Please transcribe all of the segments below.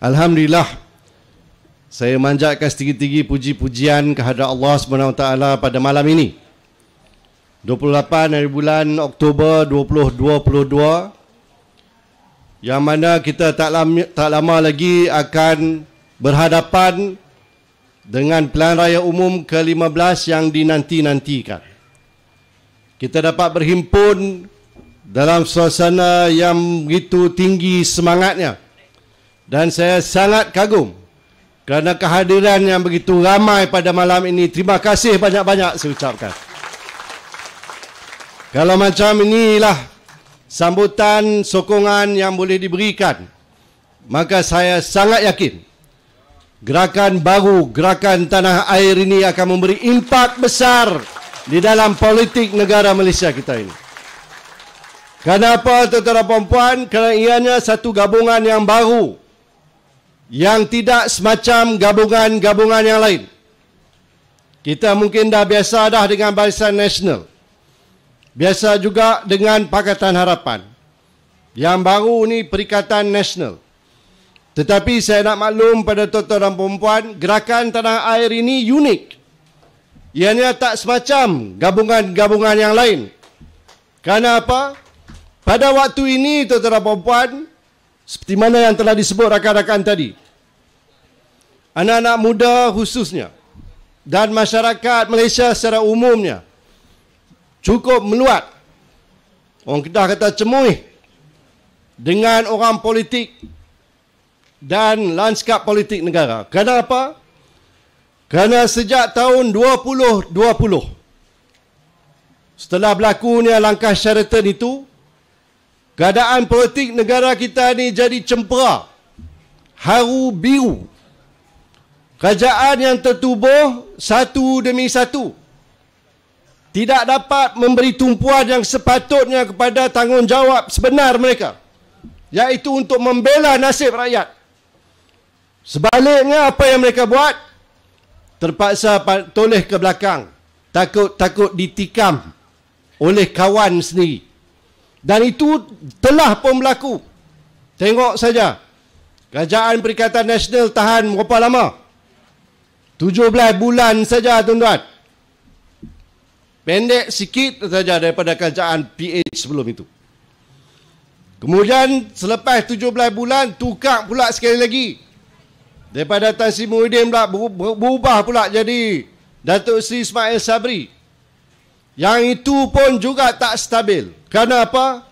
Alhamdulillah, saya manjatkan setinggi-tinggi puji-pujian kehadrat Allah SWT pada malam ini, 28 hari bulan Oktober 2022, yang mana kita tak lama lagi akan berhadapan dengan Pilihan Raya Umum ke-15 yang dinanti-nantikan. Kita dapat berhimpun dalam suasana yang begitu tinggi semangatnya, dan saya sangat kagum kerana kehadiran yang begitu ramai pada malam ini. Terima kasih banyak-banyak saya ucapkan. Kalau macam inilah sambutan sokongan yang boleh diberikan, maka saya sangat yakin gerakan baru, gerakan tanah air ini akan memberi impak besar di dalam politik negara Malaysia kita ini. Kenapa, tuan-tuan dan puan-puan? Kerana ianya satu gabungan yang baru, yang tidak semacam gabungan-gabungan yang lain. Kita mungkin dah biasa dah dengan Barisan Nasional, biasa juga dengan Pakatan Harapan. Yang baru ni Perikatan Nasional. Tetapi saya nak maklum pada tuan-tuan dan puan-puan, gerakan tanah air ini unik. Ianya tak semacam gabungan-gabungan yang lain. Kerana apa? Pada waktu ini, tuan-tuan dan puan-puan, seperti mana yang telah disebut rakan-rakan tadi, anak-anak muda khususnya dan masyarakat Malaysia secara umumnya cukup meluat, orang Kedah kata cemuih, dengan orang politik dan lanskap politik negara. Kenapa? Kerana sejak tahun 2020, setelah berlakunya langkah Sheraton itu, keadaan politik negara kita ni jadi cempera, haru biru. Kerajaan yang tertubuh satu demi satu tidak dapat memberi tumpuan yang sepatutnya kepada tanggungjawab sebenar mereka, iaitu untuk membela nasib rakyat. Sebaliknya, apa yang mereka buat? Terpaksa toleh ke belakang, takut ditikam oleh kawan sendiri. Dan itu telah pun berlaku. Tengok saja, Kerajaan Perikatan Nasional tahan berapa lama? 17 bulan saja, tuan-tuan. Pendek sikit saja daripada kerajaan PH sebelum itu. Kemudian selepas 17 bulan, tukar pula sekali lagi. Daripada Tan Sri Muhyiddin pula berubah pula jadi Datuk Seri Ismail Sabri. Yang itu pun juga tak stabil. Kerana apa?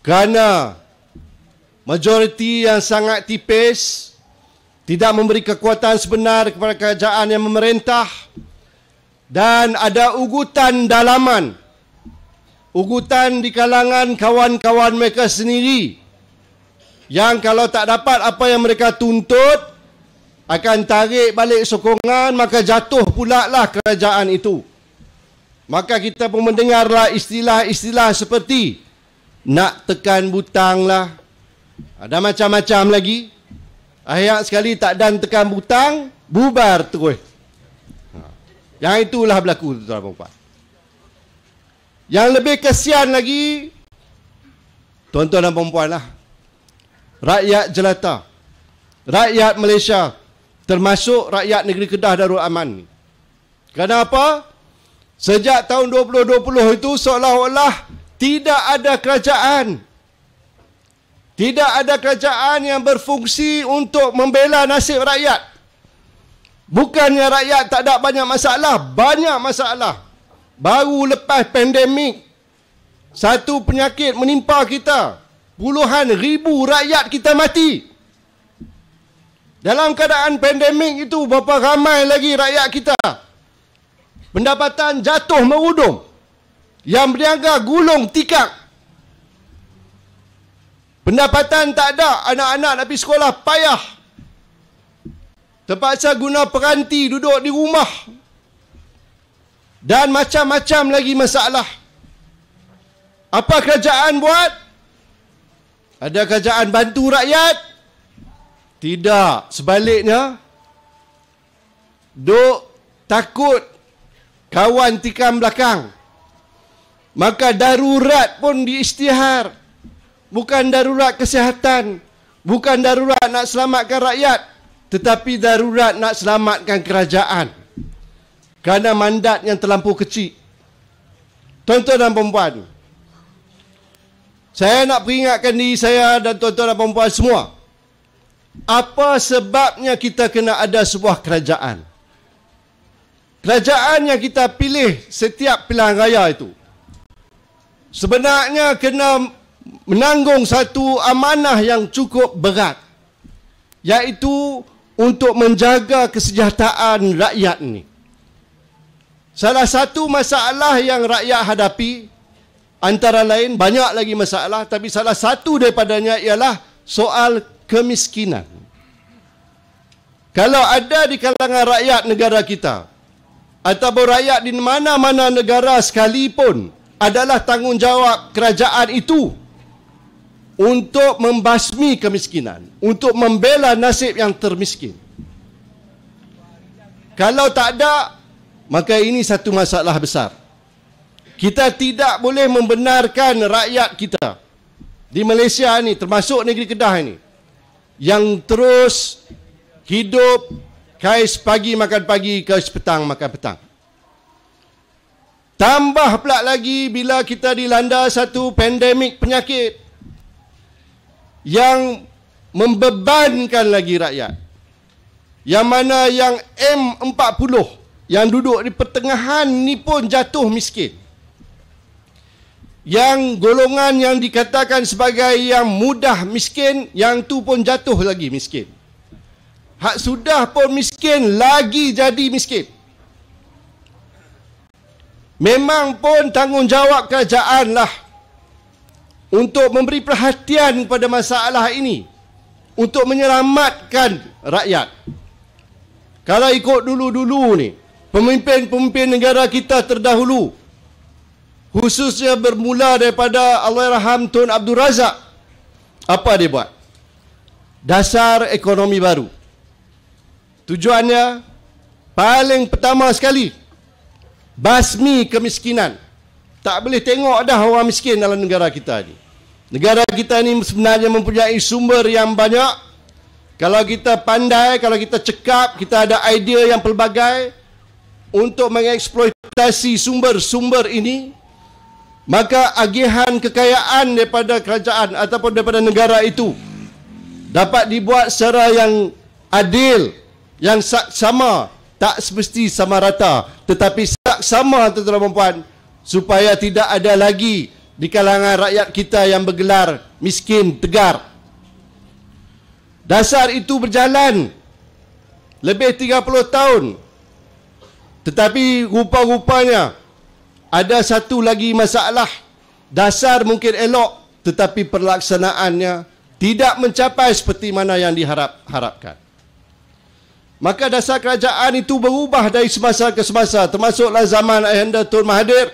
Kerana majoriti yang sangat tipis, tidak memberi kekuatan sebenar kepada kerajaan yang memerintah, dan ada ugutan dalaman, ugutan di kalangan kawan-kawan mereka sendiri, yang kalau tak dapat apa yang mereka tuntut, akan tarik balik sokongan, maka jatuh pula lah kerajaan itu. Maka kita pun mendengarlah istilah-istilah seperti nak tekan butang lah, ada macam-macam lagi. Akhir sekali tak dan tekan butang, bubar terus. Yang itulah berlaku, tuan-tuan dan puan. Yang lebih kesian lagi, tuan-tuan dan puan lah, rakyat jelata, rakyat Malaysia, termasuk rakyat negeri Kedah Darul Aman. Kenapa? Sejak tahun 2020 itu seolah-olah tidak ada kerajaan. Tidak ada kerajaan yang berfungsi untuk membela nasib rakyat. Bukannya rakyat tak ada banyak masalah, banyak masalah. Baru lepas pandemik, satu penyakit menimpa kita, puluhan ribu rakyat kita mati. Dalam keadaan pandemik itu, berapa ramai lagi rakyat kita pendapatan jatuh merudum, yang berniaga gulung tikar. Pendapatan tak ada, anak-anak nak pergi sekolah payah, terpaksa guna peranti, duduk di rumah, dan macam-macam lagi masalah. Apa kerajaan buat? Ada kerajaan bantu rakyat? Tidak. Sebaliknya, duk takut kawan tikam belakang, maka darurat pun diisytihar. Bukan darurat kesihatan, Bukan darurat nak selamatkan rakyat, tetapi darurat nak selamatkan kerajaan. Kerana mandat yang terlampau kecil. Tuan-tuan dan perempuan, saya nak peringatkan diri saya dan tuan-tuan dan perempuan semua. Apa sebabnya kita kena ada sebuah kerajaan? Kerajaan yang kita pilih setiap pilihan raya itu sebenarnya kena menanggung satu amanah yang cukup berat, iaitu untuk menjaga kesejahteraan rakyat ini. Salah satu masalah yang rakyat hadapi, antara lain banyak lagi masalah, tapi salah satu daripadanya ialah soal kemiskinan. Kalau ada di kalangan rakyat negara kita, ataupun rakyat di mana-mana negara sekalipun, adalah tanggungjawab kerajaan itu untuk membasmi kemiskinan, untuk membela nasib yang termiskin. Kalau tak ada, maka ini satu masalah besar. Kita tidak boleh membenarkan rakyat kita di Malaysia ni, termasuk negeri Kedah ini, yang terus hidup kais pagi makan pagi, kais petang makan petang. Tambah pula lagi bila kita dilanda satu pandemik penyakit yang membebankan lagi rakyat. Yang mana yang M40 yang duduk di pertengahan ni pun jatuh miskin. Yang golongan yang dikatakan sebagai yang mudah miskin, yang tu pun jatuh lagi miskin. Hak sudah pun miskin, lagi jadi miskin. Memang pun tanggungjawab kerajaan lah untuk memberi perhatian pada masalah ini, untuk menyelamatkan rakyat. Kalau ikut dulu-dulu ni, pemimpin-pemimpin negara kita terdahulu, khususnya bermula daripada Allahyarham Tun Abdul Razak, apa dia buat? Dasar ekonomi baru. Tujuannya paling pertama sekali, basmi kemiskinan. Tak boleh tengok dah orang miskin dalam negara kita ni. Negara kita ni sebenarnya mempunyai sumber yang banyak. Kalau kita pandai, kalau kita cekap, kita ada idea yang pelbagai untuk mengeksploitasi sumber-sumber ini, maka agihan kekayaan daripada kerajaan ataupun daripada negara itu dapat dibuat secara yang adil, yang sama, tak semesti sama rata, tetapi sama, tuan-tuan dan puan, supaya tidak ada lagi di kalangan rakyat kita yang bergelar miskin tegar. Dasar itu berjalan lebih 30 tahun. Tetapi rupa-rupanya ada satu lagi masalah. Dasar mungkin elok, tetapi pelaksanaannya tidak mencapai seperti mana yang diharapkan. Maka dasar kerajaan itu berubah dari semasa ke semasa, termasuklah zaman Ayahanda Tun Mahathir.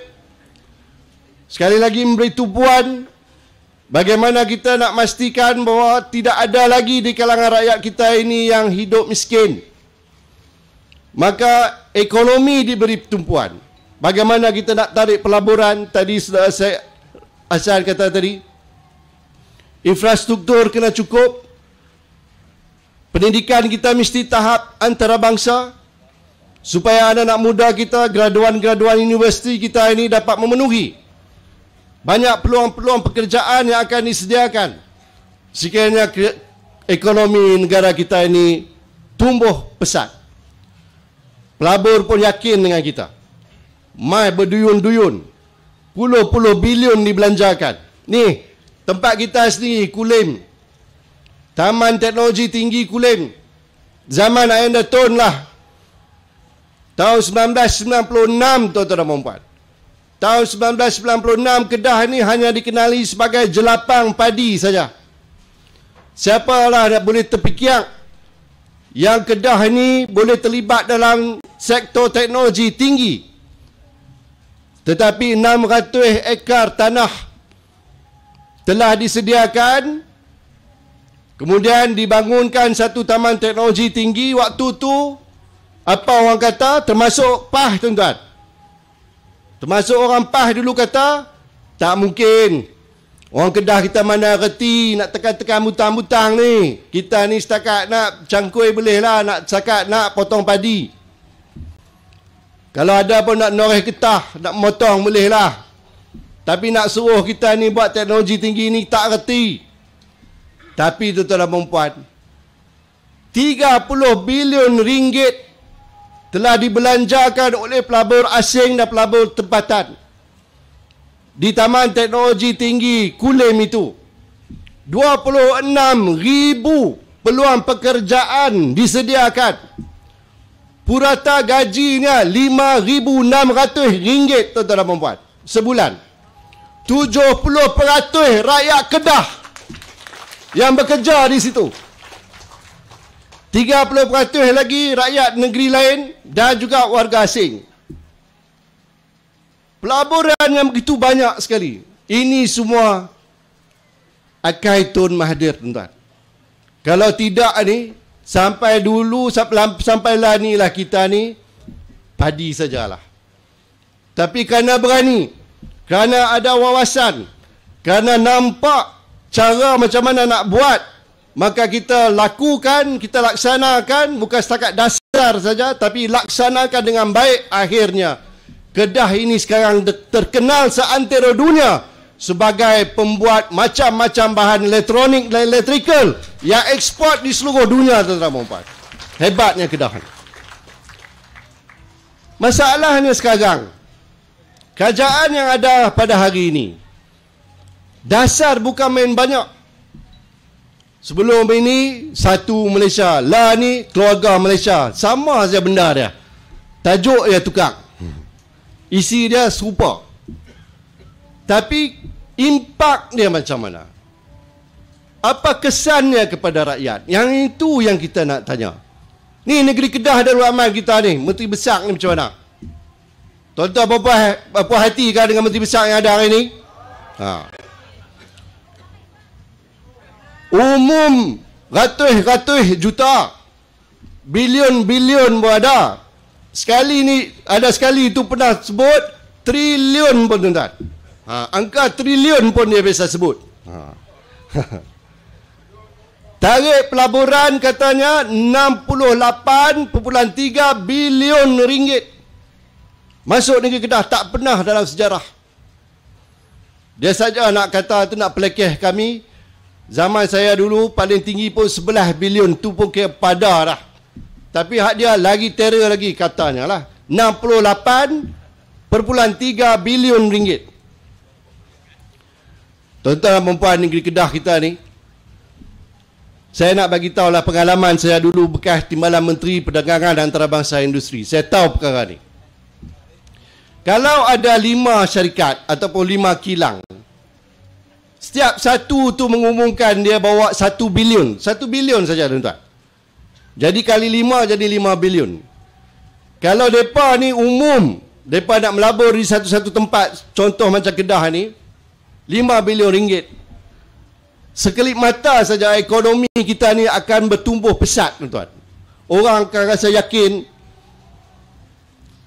Sekali lagi memberi tumpuan bagaimana kita nak pastikan bahawa tidak ada lagi di kalangan rakyat kita ini yang hidup miskin. Maka ekonomi diberi tumpuan. Bagaimana kita nak tarik pelaburan, tadi sudah saya Hasan kata tadi, infrastruktur kena cukup. Pendidikan kita mesti tahap antarabangsa supaya anak-anak muda kita, graduan-graduan universiti kita ini dapat memenuhi banyak peluang-peluang pekerjaan yang akan disediakan sekiranya ekonomi negara kita ini tumbuh pesat. Pelabur pun yakin dengan kita. Mai berduyun-duyun, puluh-puluh bilion dibelanjakan. Ni tempat kita sendiri, Kulim, Taman Teknologi Tinggi Kulim, zaman Ayahanda Tun lah, tahun 1996, tuan-tuan dan puan. Tahun 1996 Kedah ni hanya dikenali sebagai jelapang padi saja. Siapalah nak boleh terfikir yang Kedah ni boleh terlibat dalam sektor teknologi tinggi. Tetapi 600 ekar tanah telah disediakan. Kemudian dibangunkan satu taman teknologi tinggi. Waktu tu, apa orang kata, termasuk PAH, tuan-tuan. Termasuk orang PAH dulu kata, tak mungkin Orang Kedah kita mana reti nak tekan-tekan butang-butang ni. Kita ni setakat nak cangkui boleh lah, nak setakat nak potong padi. Kalau ada pun nak noreh getah, nak motong boleh lah. Tapi nak suruh kita ni buat teknologi tinggi ni tak reti. Tapi tuan-tuan dan puan, 30 bilion ringgit telah dibelanjakan oleh pelabur asing dan pelabur tempatan di Taman Teknologi Tinggi Kulim itu. 26,000 peluang pekerjaan disediakan. Purata gajinya RM5,600 tuan-tuan dan puan sebulan. 70% rakyat Kedah yang bekerja di situ. 30% lagi rakyat negeri lain dan juga warga asing. Pelaburan yang begitu banyak sekali. Ini semua Akai Tun Mahathir, tuan-tuan. Kalau tidak ni, sampai dulu, sampailah ni lah kita ni, padi sajalah. Tapi kerana berani, kerana ada wawasan, kerana nampak cara macam mana nak buat, maka kita lakukan, kita laksanakan, bukan setakat dasar saja, tapi laksanakan dengan baik. Akhirnya, Kedah ini sekarang terkenal seantero dunia sebagai pembuat macam-macam bahan elektronik dan elektrikal yang ekspor di seluruh dunia, tuan-tuan dan puan. Hebatnya Kedah. Masalahnya sekarang, kerajaan yang ada pada hari ini, dasar bukan main banyak. Sebelum ini, satu Malaysia. Lah ni, keluarga Malaysia. Sama saja benda dia. Tajuk dia tukar. Isi dia serupa. Tapi, impak dia macam mana? Apa kesannya kepada rakyat? Yang itu yang kita nak tanya. Ni negeri Kedah Darul Aman kita ni. Menteri Besar ni macam mana? Tuan-tuan apa hati kan dengan Menteri Besar yang ada hari ni? Umum ratus-ratus juta, bilion-bilion pun ada. Sekali ni, ada sekali itu pernah sebut trilion pun, tuan-tuan. Angka trilion pun dia biasa sebut. Tarikh pelaburan katanya 68.3 bilion ringgit. Masuk negeri Kedah, tak pernah dalam sejarah. Dia saja nak kata tu, nak pelekeh kami. Zaman saya dulu paling tinggi pun 11 bilion. Tu pun kira pada dah. Tapi hak dia lagi terror lagi katanya lah. 68.3 bilion ringgit. Tuan-tuan dan puan negeri Kedah kita ni, saya nak bagi tahu lah pengalaman saya dulu bekas Timbalan Menteri Perdagangan dan Antarabangsa Industri. Saya tahu perkara ni. Kalau ada 5 syarikat ataupun 5 kilang, setiap satu tu mengumumkan dia bawa 1 bilion. 1 bilion saja, tuan-tuan. Jadi kali 5 jadi 5 bilion. Kalau mereka ni umum, mereka nak melabur di satu-satu tempat, contoh macam Kedah ni, 5 bilion ringgit. Sekelip mata saja ekonomi kita ni akan bertumbuh pesat, tuan-tuan. Orang akan rasa yakin.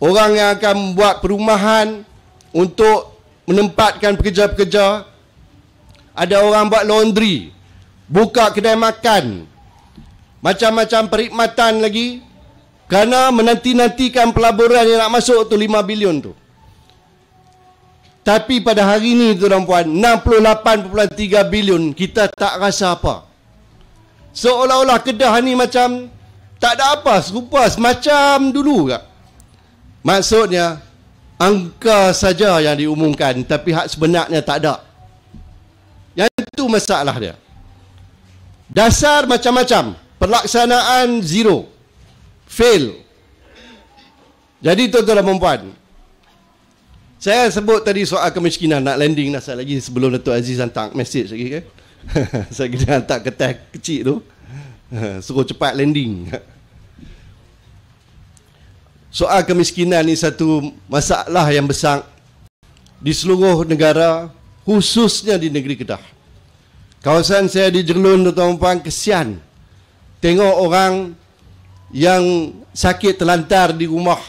Orang yang akan membuat perumahan untuk menempatkan pekerja-pekerja. Ada orang buat laundry, buka kedai makan, macam-macam perkhidmatan lagi, kerana menanti-nantikan pelaburan yang nak masuk tu 5 bilion tu. Tapi pada hari ini, tuan-tuan puan, 68.3 bilion, kita tak rasa apa. Seolah-olah Kedah ni macam tak ada apa, serupa semacam dulu tak? Maksudnya, angka saja yang diumumkan, tapi hak sebenarnya tak ada. Yang itu masalah dia. Dasar macam-macam, pelaksanaan zero, fail. Jadi tuan-tuan dan puan, saya sebut tadi soal kemiskinan, nak landing nasihat lagi sebelum Datuk Aziz hantar message lagi kan. Saya kena hantar kertas kecil tu, suruh cepat landing. Soal kemiskinan ni satu masalah yang besar di seluruh negara, khususnya di negeri Kedah. Kawasan saya di Jerlun, tuan-tuan puan, kesian tengok orang yang sakit terlantar di rumah.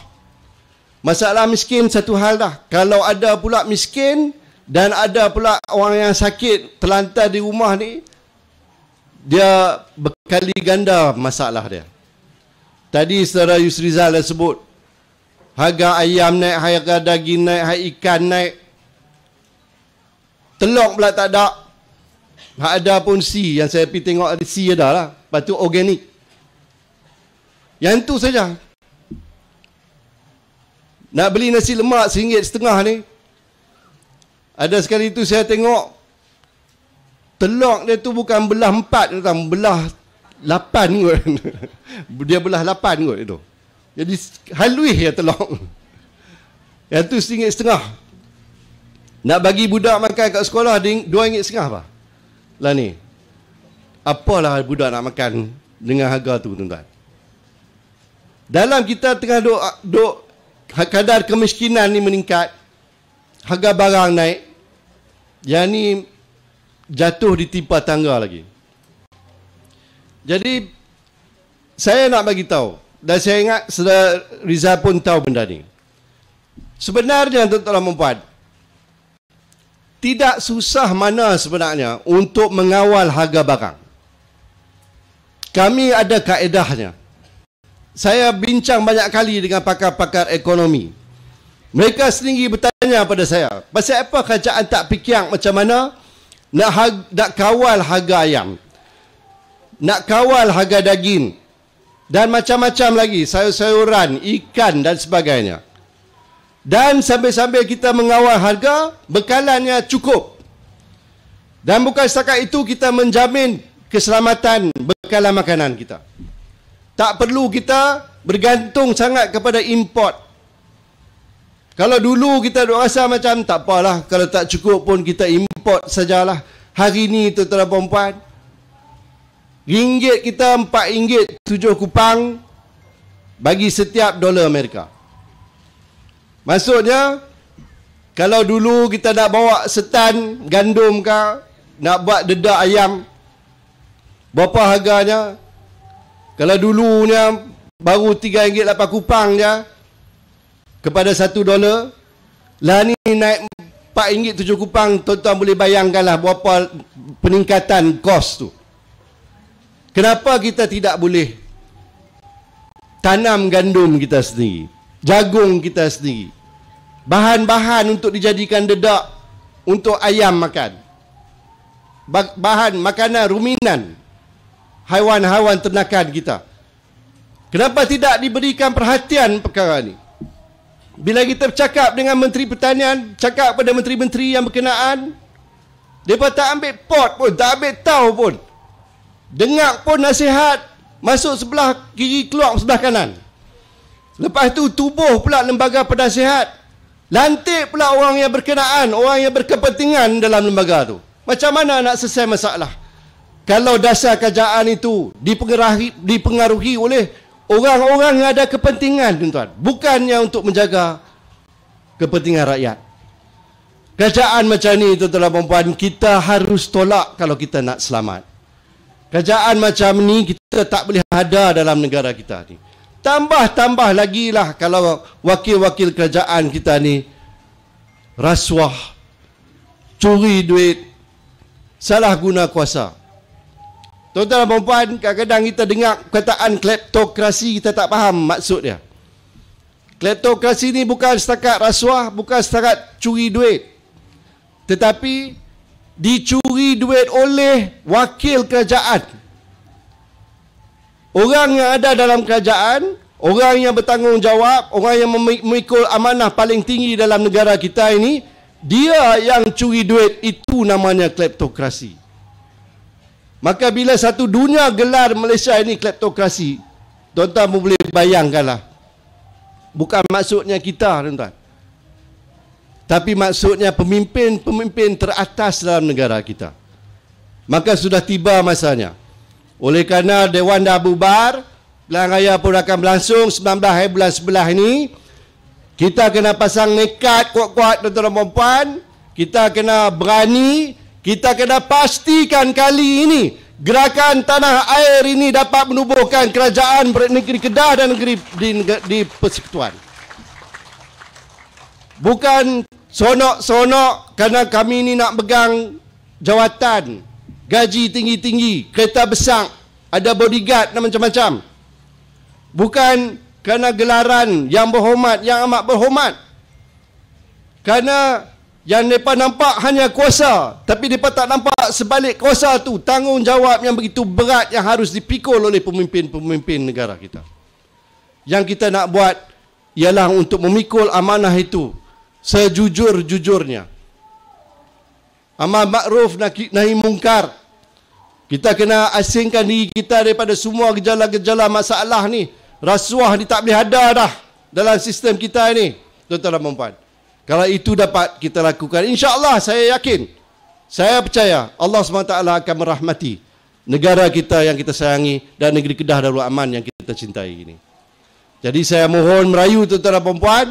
Masalah miskin satu hal dah. Kalau ada pula miskin, Dan ada pula orang yang sakit terlantar di rumah ni, dia berkali ganda masalah dia. Tadi saudara Yusrizal dah sebut, harga ayam naik, harga daging naik, harga ikan naik. Telur pula tak ada. Ada pun C, yang saya pergi tengok ada C ada lah. Lepas tu organik. Yang tu saja. Nak beli nasi lemak RM1.50 ni, ada sekali tu saya tengok telur dia tu bukan belah 4, belah 8 kot. Dia belah 8 kot itu. Jadi halus ya telur. Yang tu RM1.50. Nak bagi budak makan kat sekolah RM2.50 apa? Lah ni. Apalah budak nak makan dengan harga tu, tuan-tuan. Dalam kita tengah duk kadar kemiskinan ni meningkat, harga barang naik, yang ni jatuh di timpa tangga lagi. Jadi saya nak bagi tahu, dan saya ingat saudara Rizal pun tahu benda ni. Sebenarnya tuan-tuan dan puan, tidak susah mana sebenarnya untuk mengawal harga barang. Kami ada kaedahnya. Saya bincang banyak kali dengan pakar-pakar ekonomi. Mereka sendiri bertanya pada saya, pasal apa kerajaan tak fikir macam mana nak kawal harga ayam, nak kawal harga daging, dan macam-macam lagi, sayur-sayuran, ikan dan sebagainya. Dan sambil-sambil kita mengawal harga, bekalannya cukup. Dan bukan setakat itu, kita menjamin keselamatan bekalan makanan kita. Tak perlu kita bergantung sangat kepada import. Kalau dulu kita duk rasa macam tak apalah, kalau tak cukup pun kita import sajalah. Hari ni tuan-tuan dan puan, ringgit kita RM4.7 bagi setiap dolar Amerika. Maksudnya, kalau dulu kita nak bawa setan gandum ke, nak buat dedak ayam, berapa harganya? Kalau dulunya baru RM3.8 je kepada $1, lah ni naik RM4.7, tuan-tuan boleh bayangkanlah berapa peningkatan kos tu. Kenapa kita tidak boleh tanam gandum kita sendiri, jagung kita sendiri, bahan-bahan untuk dijadikan dedak untuk ayam makan, bahan makanan ruminan haiwan-haiwan ternakan kita? Kenapa tidak diberikan perhatian perkara ni? Bila kita bercakap dengan Menteri Pertanian, cakap pada menteri-menteri yang berkenaan, mereka tak ambil pot pun, tak ambil tahu pun. Dengar pun nasihat, masuk sebelah kiri, keluar sebelah kanan. Lepas tu tubuh pula lembaga penasihat, lantik pula orang yang berkenaan, orang yang berkepentingan dalam lembaga tu. Macam mana nak selesai masalah kalau dasar kerajaan itu dipengaruhi oleh orang-orang yang ada kepentingan, tuan-tuan, bukannya untuk menjaga kepentingan rakyat? Kerajaan macam ni, tuan-tuan dan puan, kita harus tolak kalau kita nak selamat. Kerajaan macam ni kita tak boleh ada dalam negara kita ni. Tambah lagi lah kalau wakil-wakil kerajaan kita ni rasuah, curi duit, salah guna kuasa. Tuan-tuan dan puan, kadang-kadang kita dengar perkataan kleptokrasi, kita tak faham maksud dia. Kleptokrasi ni bukan setakat rasuah, bukan setakat curi duit, tetapi dicuri duit oleh wakil kerajaan. Orang yang ada dalam kerajaan, orang yang bertanggungjawab, orang yang memikul amanah paling tinggi dalam negara kita ini, dia yang curi duit. Itu namanya kleptokrasi. Maka bila satu dunia gelar Malaysia ini kleptokrasi, tuan-tuan boleh bayangkanlah, bukan maksudnya kita, tuan-tuan, tapi maksudnya pemimpin-pemimpin teratas dalam negara kita. Maka sudah tiba masanya. Oleh kerana Dewan dah bubar, pilihan raya pun akan berlangsung 19 hari bulan 11 ini, kita kena pasang nekat kuat-kuat, tuan-tuan dan puan. Kita kena berani, kita kena pastikan kali ini gerakan tanah air ini dapat menubuhkan kerajaan negeri Kedah dan negeri di Persekutuan. Bukan Sonok-sonok kerana kami ni nak pegang jawatan, gaji tinggi-tinggi, kereta besar, ada bodyguard dan macam-macam. Bukan kerana gelaran yang berhormat, yang amat berhormat. Kerana yang mereka nampak hanya kuasa, tapi mereka tak nampak sebalik kuasa tu tanggungjawab yang begitu berat yang harus dipikul oleh pemimpin-pemimpin negara kita. Yang kita nak buat ialah untuk memikul amanah itu sejujur-jujurnya. Amar makruf nahi mungkar. Kita kena asingkan diri kita daripada semua gejala-gejala masalah ni. Rasuah ni tak boleh ada dah dalam sistem kita ni, tuan-tuan dan puan-puan. Kalau itu dapat kita lakukan, insya-Allah saya yakin, saya percaya Allah SWT akan merahmati negara kita yang kita sayangi dan negeri Kedah Darul Aman yang kita cintai ini. Jadi saya mohon merayu tuan-tuan dan puan-puan,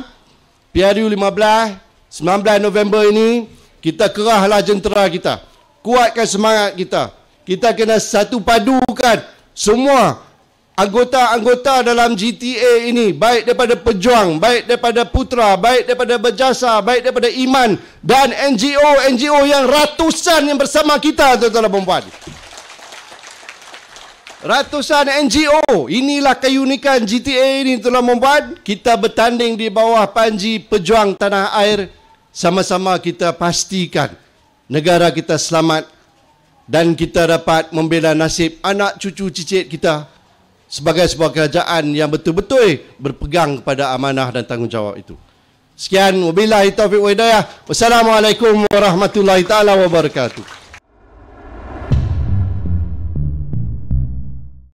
PRU 19 November ini kita kerahlah jentera kita, kuatkan semangat kita. Kita kena satu padukan semua anggota-anggota dalam GTA ini, baik daripada pejuang, baik daripada putra, baik daripada berjasa, baik daripada iman dan NGO yang ratusan yang bersama kita, tuan-tuan dan puan-puan. Ratusan NGO. Inilah keunikan GTA ini, tuan-tuan dan puan-puan. Kita bertanding di bawah panji pejuang tanah air. Sama-sama kita pastikan negara kita selamat dan kita dapat membela nasib anak cucu cicit kita sebagai sebuah kerajaan yang betul-betul berpegang kepada amanah dan tanggungjawab itu. Sekian, wabillahi taufiq wa hidayah. Wassalamualaikum warahmatullahi taala wabarakatuh.